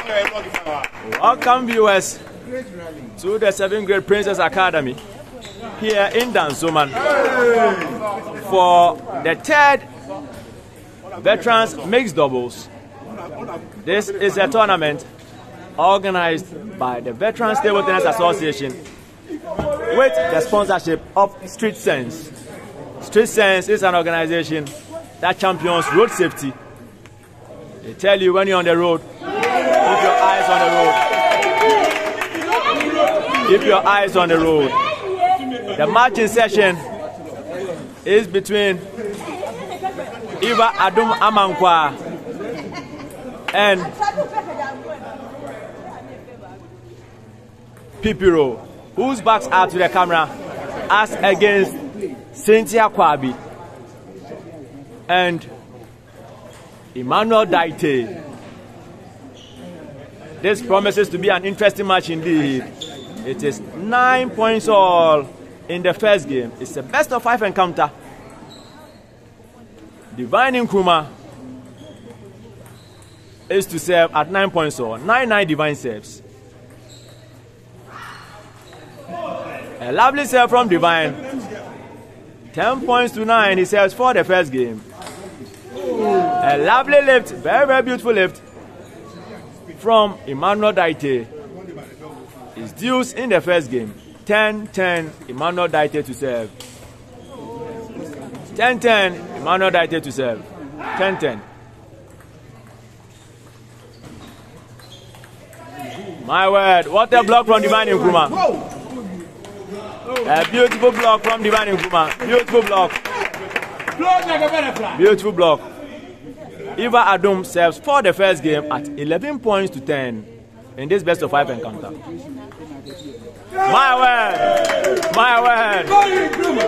Welcome viewers to the 7th grade Princess Academy here in Dansoman for the 3rd Veterans Mixed Doubles. This is a tournament organized by the Veterans Table Tennis Association with the sponsorship of Street Sense. Street Sense is an organization that champions road safety. They tell you when you're on the road, keep your eyes on the road. Keep your eyes on the road. The matching session is between Iva Adum Amankwa and Pipiro, whose backs are to the camera, as against Cynthia Kwabi and Emmanuel Daitey. This promises to be an interesting match indeed. It is 9 points all in the first game. It's a best of 5 encounter. Divine Nkrumah is to serve at 9 points all. 9-9 Divine serves. A lovely serve from Divine. 10 points to 9 he serves for the first game. A lovely lift, very, very beautiful lift from Emmanuel Daitey. Is deuce in the first game. 10-10 Emmanuel Daitey to serve. 10-10 Emmanuel Daitey to serve. 10-10. My word, what a block from Divine Nkrumah. A beautiful block from Divine Nkrumah. Beautiful block. Beautiful block. Eva Adum serves for the first game at 11 points to 10 in this best of 5 encounter. My word! My word!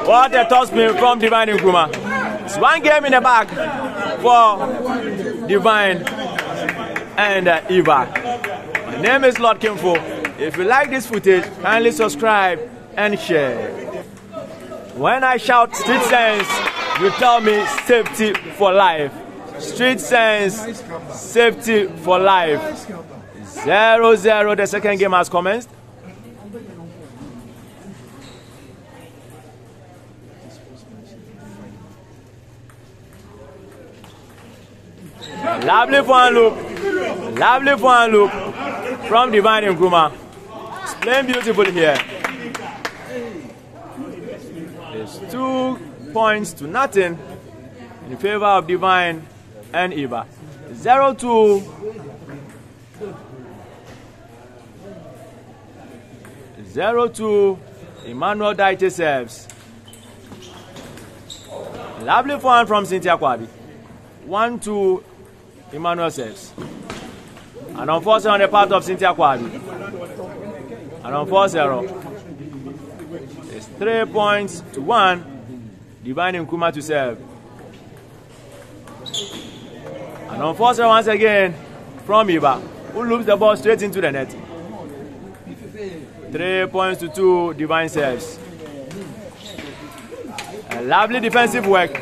What a toss spin from Divine Nkrumah. It's one game in the bag for Divine and Eva. My name is Lord Kimfo. If you like this footage, kindly subscribe and share. When I shout Street Sense, you tell me safety for life. Street Sense, safety for life. 0-0, the second game has commenced. Lovely fun look. Lovely fun look from Divine Nkrumah. It's playing beautiful here. It's 2 points to nothing in favor of Divine and Eva. 0-2. 0-2. Emmanuel Daitey serves. Lovely fun from Cynthia Kwabi. 1-2. Emmanuel serves. And unfortunately on the part of Cynthia Kwabi. And unfortunately, it's 3 points to 1. Divine Nkrumah to serve. And unfortunately once again from Eva, who loops the ball straight into the net. 3 points to 2. Divine serves. A lovely defensive work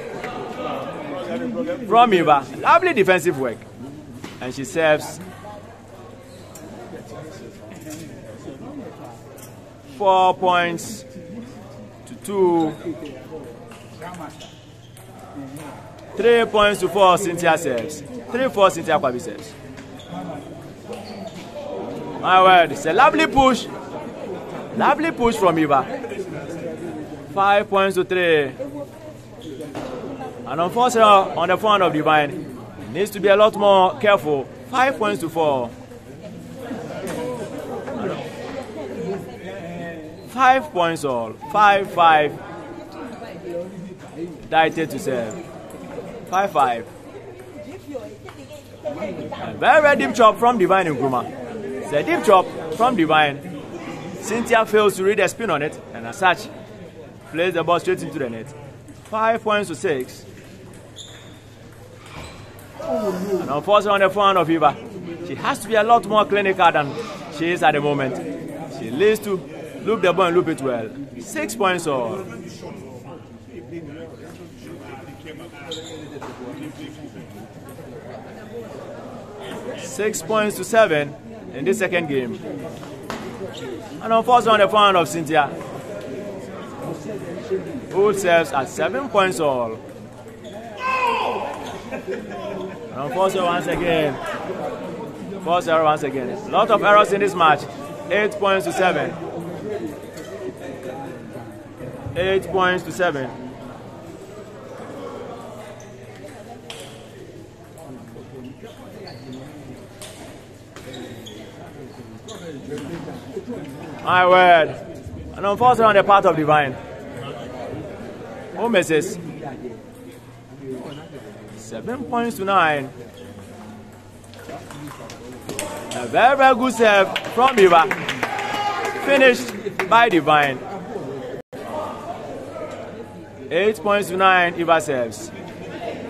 from Eva. Lovely defensive work. And she serves. 4 points to 2. 3 points to 4. Cynthia serves. 3-4 Cynthia Kwabi serves. My word, it's a lovely push. Lovely push from Eva. 5 points to 3. And unfortunately, on the front of Divine, needs to be a lot more careful. 5 points to 4. 5 points all. 5-5. Daitey to serve. 5-5. Very, very deep chop from Divine Nkrumah. It's a deep chop from Divine. Cynthia fails to read the spin on it, and as such, plays the ball straight into the net. 5 points to 6. And unfortunately on the front of Eva, she has to be a lot more clinical than she is at the moment. She needs to loop the ball and loop it well. 6 points all. 6 points to 7. in this second game. And unfortunately on the front of Cynthia, who serves at 7 points all. And unfortunately once again, 4-0 once again. A lot of errors in this match. 8 points to 7. 8 points to 7. My word. And unfortunately on the part of Divine, who misses? 7 points to 9. A very, very good serve from Eva. Finished by Divine. 8 points to 9, Eva serves.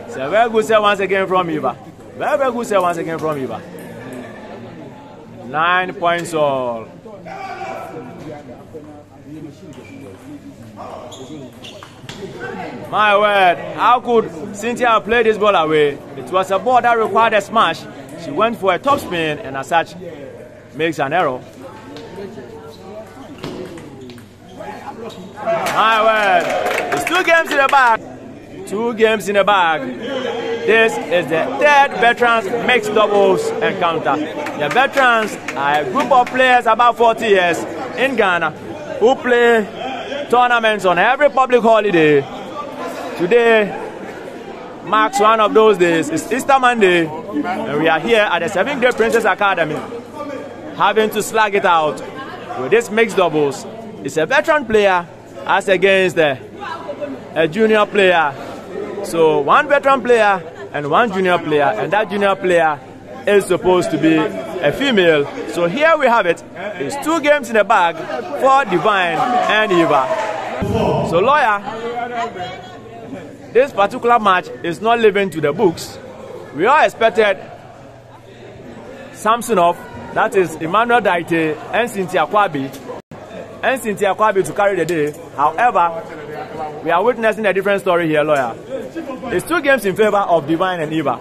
It's a very good serve once again from Eva. Very, very good serve once again from Eva. 9 points all. My word, how could Cynthia play this ball away? It was a ball that required a smash. She went for a top spin and as such makes an error. My word, it's 2 games in the bag. 2 games in the bag. This is the 3rd veterans mixed doubles encounter. The veterans are a group of players about 40 years in Ghana who play tournaments on every public holiday. Today marks one of those days. It's Easter Monday and we are here at the 7th-day Princess Academy having to slug it out with this mixed doubles. It's a veteran player as against a junior player. So 1 veteran player and 1 junior player, and that junior player is supposed to be a female. So here we have it. It's 2 games in the bag for Divine and Eva. So lawyer, this particular match is not living to the books. We all expected Samsonov, that is Emmanuel Daitey, and Cynthia Kwabi, to carry the day. However, we are witnessing a different story here, lawyer. It's 2 games in favor of Divine and Eva.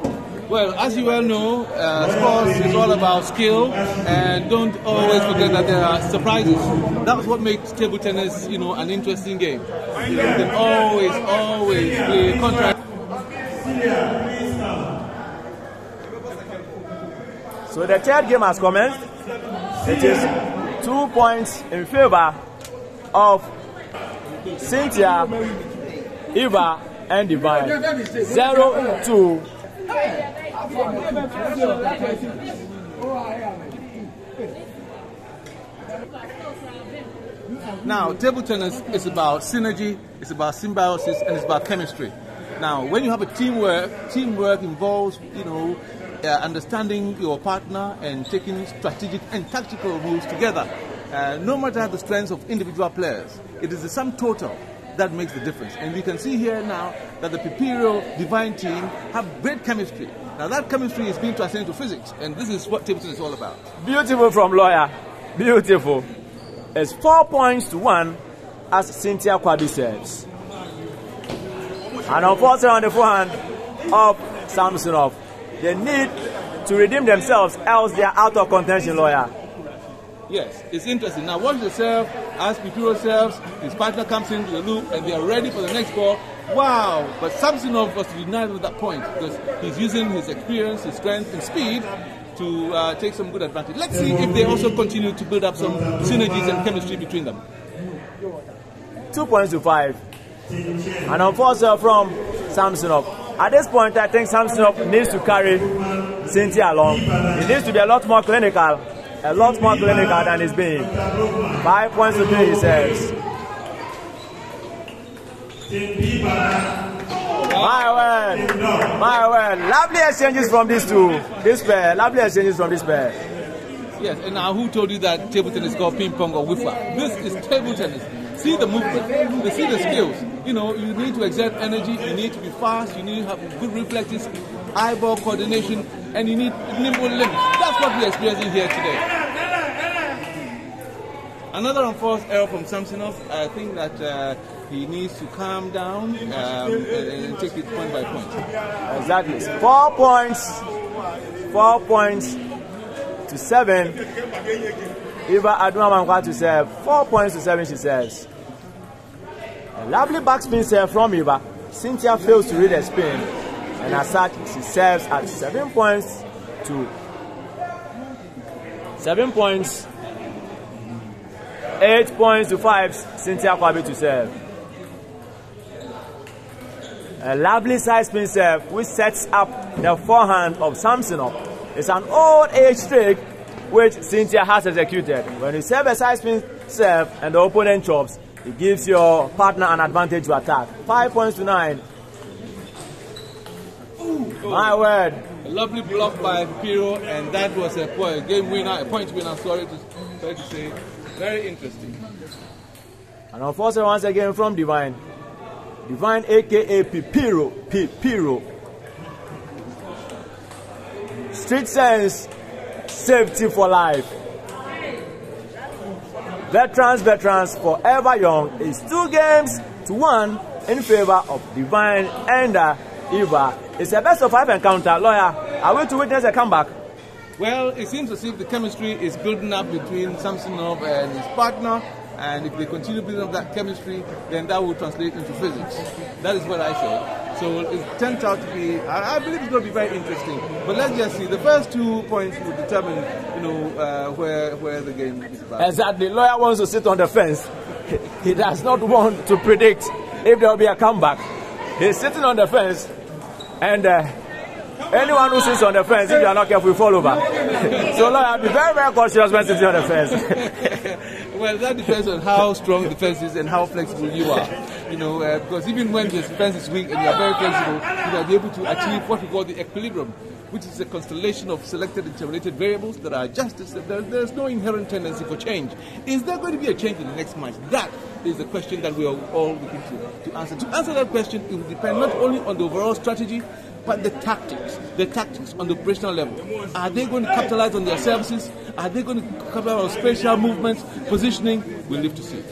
Well, as you well know, sports is all about skill, and don't always forget that there are surprises. That's what makes table tennis, an interesting game. You can always play contract. So the 3rd game has commenced. It is 2 points in favor of Cynthia, Eva, and Divine. 0-2. Now, table tennis is about synergy, it's about symbiosis, and it's about chemistry. Now, when you have a teamwork involves, understanding your partner and taking strategic and tactical moves together. No matter the strengths of individual players, it is the sum total that makes the difference. And we can see here now that the Pipiro Divine team have great chemistry. Now that chemistry is being translated into physics, and this is what table tennis is all about. Beautiful from lawyer. Beautiful. It's 4 points to 1 as Cynthia Kwabi serves. And unfortunately on the forehand of Samsonov, they need to redeem themselves, else they are out of contention, lawyer. Yes, it's interesting. Now watch the serve as Pipiro serves, his partner comes into the loop and they are ready for the next ball. Wow! But Samsonov was denied at that point because he's using his experience, his strength and speed to take some good advantage. Let's see if they also continue to build up some synergies and chemistry between them. 2 points to 5. And unfortunately from Samsonov. At this point, I think Samsonov needs to carry Cynthia along. He needs to be a lot more clinical than he's being. 5 points to 3, he says. My word. Lovely exchanges from these two. This pair. Yes, and now who told you that table tennis is called ping pong or wiffle? This is table tennis. See the movement, see the skills. You need to exert energy, you need to be fast, you need to have good reflexes, eyeball coordination, and you need nimble limbs. That's what we're experiencing here today. Another unforced error from Samsonov. I think that he needs to calm down and take it point by point. Exactly. 4 points to to 7. Eva Adumamankwa to serve. 4 points to 7, she serves. A lovely backspin serve from Eva. Cynthia fails to read a spin, and as such, she serves at 7 points to 7 points. 8 points to 5. Cynthia Kwabi to serve. A lovely side spin serve which sets up the forehand of Samsonov. It's an old age trick which Cynthia has executed. When you serve a side spin serve and the opponent chops, it gives your partner an advantage to attack. 5 points to 9. My word. A lovely block by Pipiro, and that was a game winner, a point winner, sorry to say. Very interesting. And unfortunately, once again from Divine. Divine aka Pipiro. Pipiro. Street sense, safety for life. Veterans, forever young. It's 2 games to 1 in favor of Divine and Eva. It's a best of 5 encounter. Lawyer, are we to witness a comeback? Well, it seems as if the chemistry is building up between Samsonov and his partner, and if they continue building up that chemistry, then that will translate into physics. That is what I say. So it turns out to be, I believe it's going to be very interesting. But let's just see. The first 2 points will determine, where the game is about. Exactly. Lawyer wants to sit on the fence. He does not want to predict if there will be a comeback. He's sitting on the fence, and anyone who sits on the fence, if you are not careful, will fall over. So, lawyer, be very, very cautious when sitting on the fence. Well, that depends on how strong the fence is and how flexible you are. Because even when the fence is weak and you are very flexible, you will be able to achieve what we call the equilibrium, which is a constellation of selected and interrelated variables that are adjusted. There's no inherent tendency for change. Is there going to be a change in the next match? That is the question that we are all looking to answer. To answer that question, it will depend not only on the overall strategy, but the tactics on the operational level. Are they going to capitalize on their services? Are they going to capitalize on spatial movements, positioning? We'll live to see.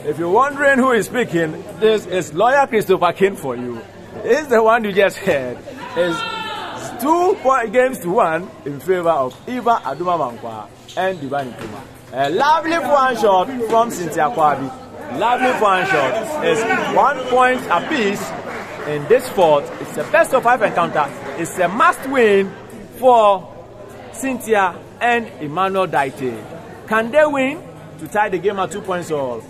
If you're wondering who is speaking, this is Lawyer Christopher King for you. He's the one you just heard. It's 2 games to 1 in favor of Eva Adumamankwa and Divine Nkrumah. A lovely one shot from Cynthia Kwabi. Lovely one shot. It's 1 point apiece in this fourth. It's a best of 5 encounter. It's a must win for Cynthia and Emmanuel Daitey. Can they win to tie the game at 2 points all?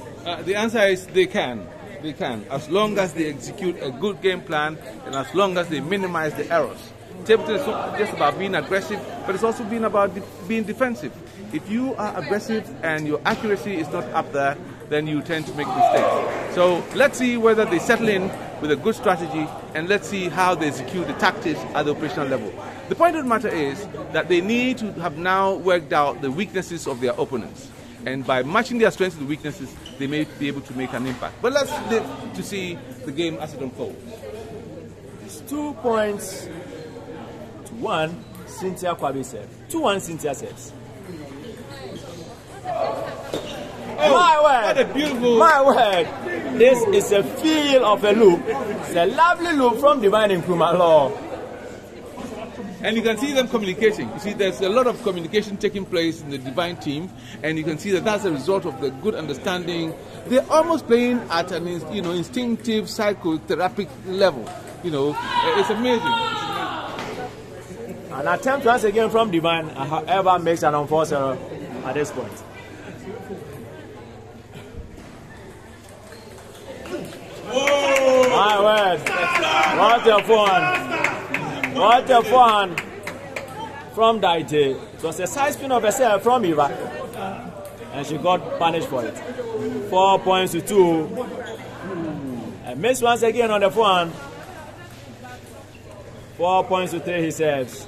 The answer is they can. They can, as long as they execute a good game plan and as long as they minimize the errors. Table tennis is not just about being aggressive, but it's also been about being defensive. If you are aggressive and your accuracy is not up there, then you tend to make mistakes. So let's see whether they settle in with a good strategy, and let's see how they execute the tactics at the operational level. The point of the matter is that they need to have now worked out the weaknesses of their opponents. And by matching their strengths to the weaknesses, they may be able to make an impact. But let's live to see the game as it unfolds. It's 2 points to 1, Cynthia Kwabi serves. 2-1 Cynthia serves. My word! What a beautiful... My word! This is a feel of a loop. It's a lovely loop from Divine Nkrumah Law. And you can see them communicating. You see, there's a lot of communication taking place in the Divine team, and you can see that that's a result of the good understanding. They're almost playing at an instinctive psychotherapeutic level. It's amazing. An attempt once again from Divine, however, makes an unforced error at this point. My word! What a forehand! What a forehand from Daitey. It was a side spin of a serve from Eva, and she got punished for it. 4 points to 2. And missed once again on the forehand. 4 points to 3, he serves.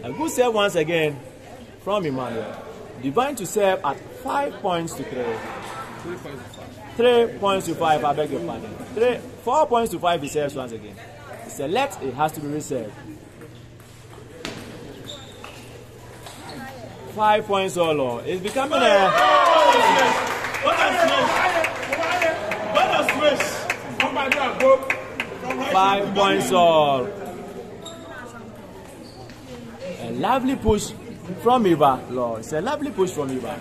A good serve once again from Emmanuel. Divine to serve at 5 points to 3. 3 points to 5, I beg your pardon. 4 points to 5, he serves once again. Select, it has to be reserved. 5 points all. It's becoming a... 5 points all. A lovely push from Eva. Lord, it's a lovely push from Eva.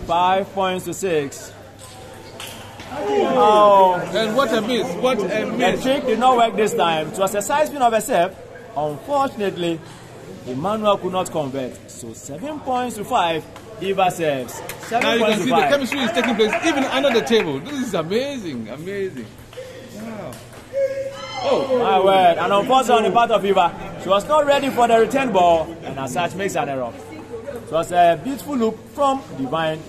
5 points to 6. Oh, and what a miss! What a miss! The trick did not work this time. It was a side spin of a serve. Unfortunately, Emmanuel could not convert. So 7 points to 5. Eva serves. 7 now you points can see to 5. the chemistry is taking place even under the table. This is amazing, amazing. Wow. Oh, my word. And unfortunately on the part of Eva, she was not ready for the return ball and as such makes an error. It was a beautiful loop from Divine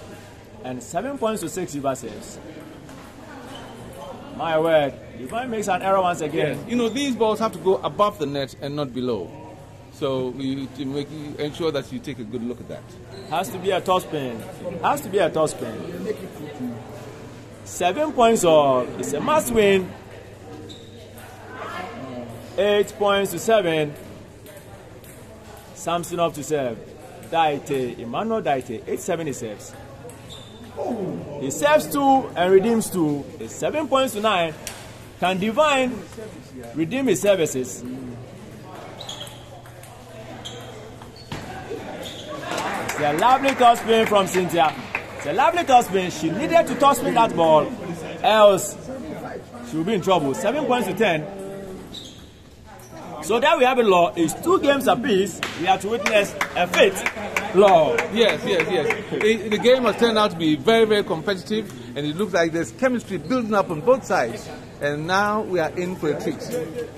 and 7 points to 6 Eva serves. My word, Divine makes an error once again. Yes. You know, these balls have to go above the net and not below. So you ensure that you take a good look at that. Has to be a toss spin. Has to be a toss spin. 7 points all. It's a must win. 8 points to 7. Samson up to serve. Daitey, Emmanuel Daitey, 8-7 he serves. He serves 2 and redeems 2. It's 7 points to 9. Can Divine redeem his services? It's a lovely toss spin from Cynthia. It's a lovely toss spin. She needed to toss spin that ball, else she will be in trouble. 7 points to 10. So there we have it, Law. It's 2 games apiece. We have to witness a fate, Law. Yes. The game has turned out to be very, very competitive, and it looks like there's chemistry building up on both sides. And now we are in for a treat.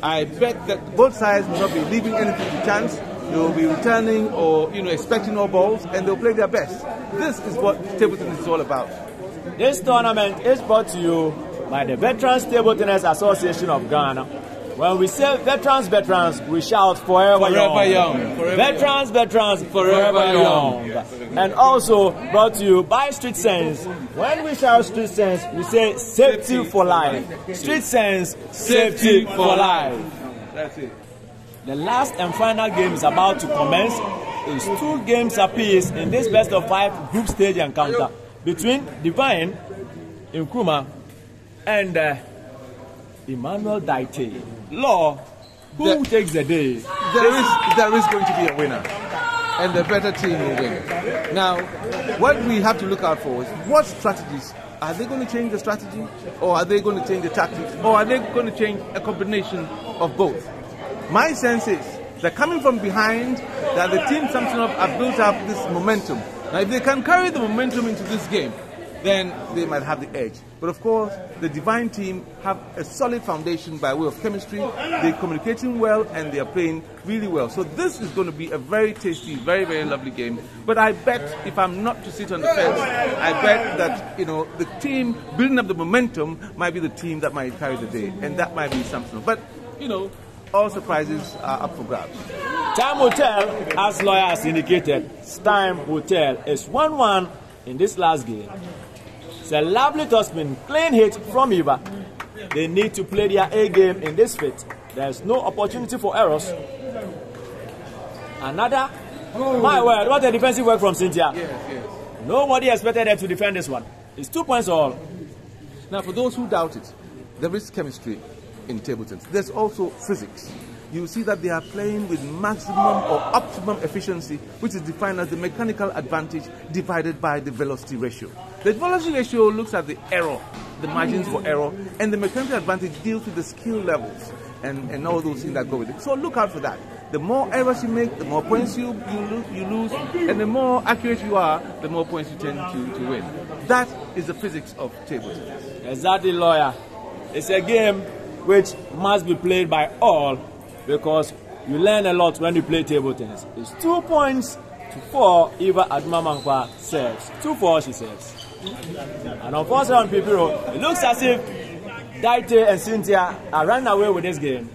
I bet that both sides will not be leaving anything to chance. They will be returning or expecting all balls, and they'll play their best. This is what table tennis is all about. This tournament is brought to you by the Veterans Table Tennis Association of Ghana. When we say veterans, we shout forever young. Veterans, forever young. And also brought to you by Street Sense. When we shout Street Sense, we say safety for life. Street Sense, safety for life. That's it. The last and final game is about to commence. It's 2 games apiece in this best of 5 group stage encounter between Divine Nkrumah and Emmanuel Daitey. Law, who takes the day? There is going to be a winner, and the better team will win. Now, what we have to look out for is what strategies. Are they going to change the strategy, or are they going to change the tactics, or are they going to change a combination of both? My sense is that coming from behind, that the team Samson have built up this momentum. Now, if they can carry the momentum into this game, then they might have the edge. But of course, the Divine team have a solid foundation by way of chemistry. They're communicating well and they are playing really well. So this is going to be a very tasty, very, very lovely game. But I bet, if I'm not to sit on the fence, I bet that the team building up the momentum might be the team that might carry the day, and that might be Samson. But all surprises are up for grabs. Time will tell, as lawyer has indicated. Time will tell. It's 1-1 in this last game. It's a lovely toss spin, clean hit from Eva. They need to play their A game in this fit. There's no opportunity for errors. Another. My word, what a defensive work from Cynthia. Yes. Nobody expected her to defend this one. It's 2 points all. Now, for those who doubt it, there is chemistry in table tennis. There's also physics. You see that they are playing with maximum or optimum efficiency, which is defined as the mechanical advantage divided by the velocity ratio. The velocity ratio looks at the error, the margins for error, and the mechanical advantage deals with the skill levels and all those things that go with it. So look out for that. The more errors you make, the more points you lose, and the more accurate you are, the more points you tend to win. That is the physics of table tennis. Exactly, lawyer. It's a game which must be played by all, because you learn a lot when you play table tennis. It's 2 points to 4. Eva Admamankwa serves. 2-4 she serves. And unfortunately on Pipiro, it looks as if Daitey and Cynthia are running away with this game.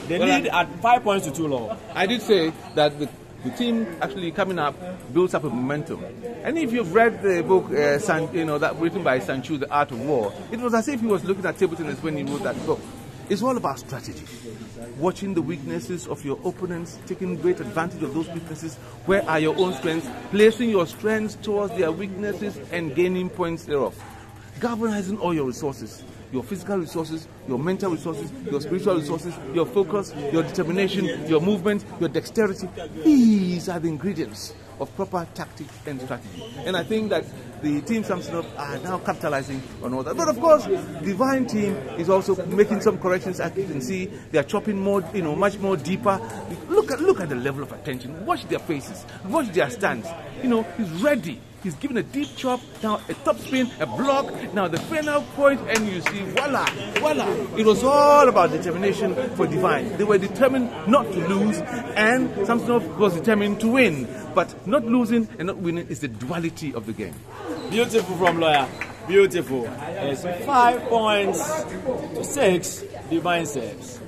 They lead at 5 points to 2 low. I did say that the team actually coming up builds up a momentum. And if you've read the book, that written by Sanchu, The Art of War, it was as if he was looking at table tennis when he wrote that book. It's all about strategy. Watching the weaknesses of your opponents, taking great advantage of those weaknesses. Where are your own strengths? Placing your strengths towards their weaknesses and gaining points thereof. Galvanizing all your resources your physical resources, your mental resources, your spiritual resources, your focus, your determination, your movement, your dexterity. These are the ingredients of proper tactics and strategy. And I think that the team Samsonov are now capitalizing on all that. But of course, Divine team is also making some corrections. As you can see, they are chopping more, much more deeper. Look at the level of attention. Watch their faces. Watch their stance. He's ready. He's given a deep chop, now a top spin, a block, now the final point, and you see, voila, voila. It was all about determination for Divine. They were determined not to lose, and Samsonov was determined to win. But not losing and not winning is the duality of the game. Beautiful from Lawyer. Beautiful. It's 5 points to 6. Divine serves.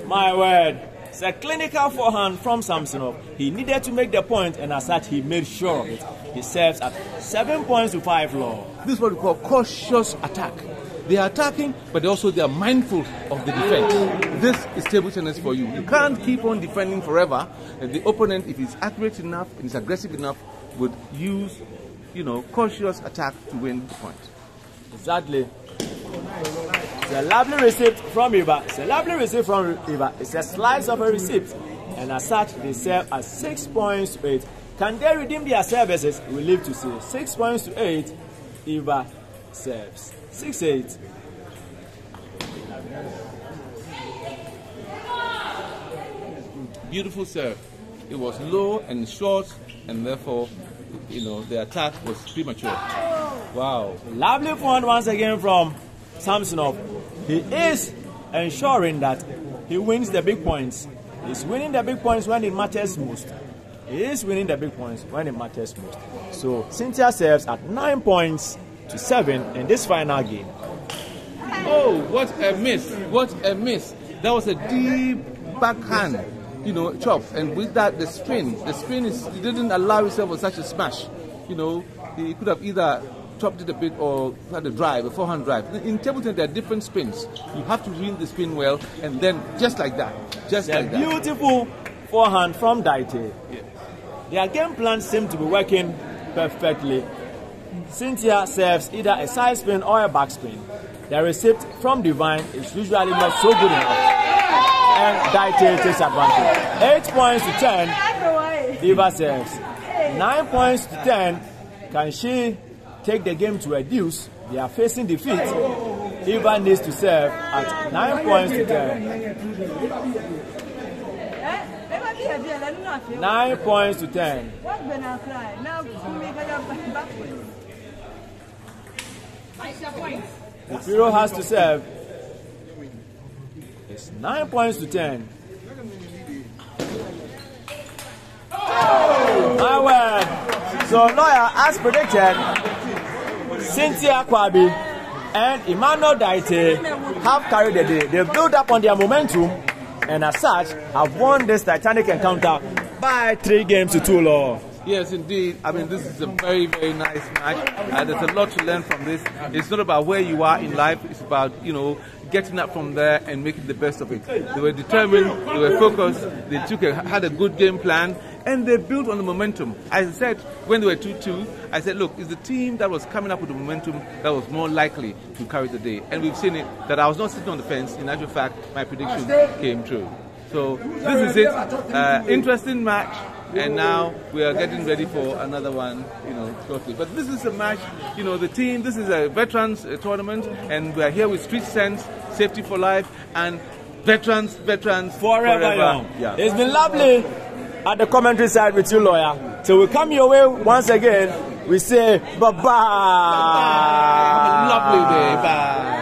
My word. It's a clinical forehand from Samsonov. He needed to make the point, and as such, he made sure of it. He serves at 7 points to 5 law. This is what we call cautious attack. They are attacking, but they are mindful of the defense. This is table tennis for you. You can't keep on defending forever. And the opponent, if he's accurate enough and is aggressive enough, would use, cautious attack to win the point. Exactly. It's a lovely receipt from Eva. It's a slice of a receipt. And as such, they serve at 6 points to 8. Can they redeem their services? We live to see. 6 points to 8. Eva serves. 6-8. Beautiful serve. It was low and short, and therefore, the attack was premature. Wow. Lovely point once again from Samsonov. He is ensuring that he wins the big points. He's winning the big points when it matters most. He is winning the big points when it matters most. So Cynthia serves at 9 points to 7 in this final game. Oh, what a miss. What a miss. That was a deep backhand, chop. And with that, the spin he didn't allow himself for such a smash. He could have either chopped it a bit or had a drive, a forehand drive. In table tennis, there are different spins. You have to read the spin well, and then just like that. Beautiful forehand from Daitey. Yeah. Their game plans seem to be working perfectly. Cynthia serves either a side spin or a back spin. The receipt from Divine is usually not so good enough. And Daitey takes advantage. 8 points to 10. Diva serves. 9 points to 10. Can she take the game to a deuce? They are facing defeat. Eva needs to serve at 9 points to 10. 9 points to 10. Pipiro has to serve. It's 9 points to 10. My word. So, lawyer, as predicted, Cynthia, Kwabi, and Emmanuel Daitey have carried the day. They built up on their momentum, and as such, have won this titanic encounter by 3 games to 2 law. Yes, indeed. I mean, this is a very, very nice match. There's a lot to learn from this. It's not about where you are in life. It's about, getting up from there and making the best of it. They were determined. They were focused. They had a good game plan, and they built on the momentum. As I said, when they were 2-2, I said, look, it's the team that was coming up with the momentum that was more likely to carry the day. And we've seen it, that I was not sitting on the fence. In actual fact, my prediction came true. So this is it. Interesting match. And now we are getting ready for another one, shortly. But this is a match, the team, this is a veterans tournament, and we are here with Street Sense, Safety for Life, and veterans forever young. Yeah. It's been lovely at the commentary side with you, lawyer. So we come your way once again. We say bye-bye. Have a lovely day. Bye.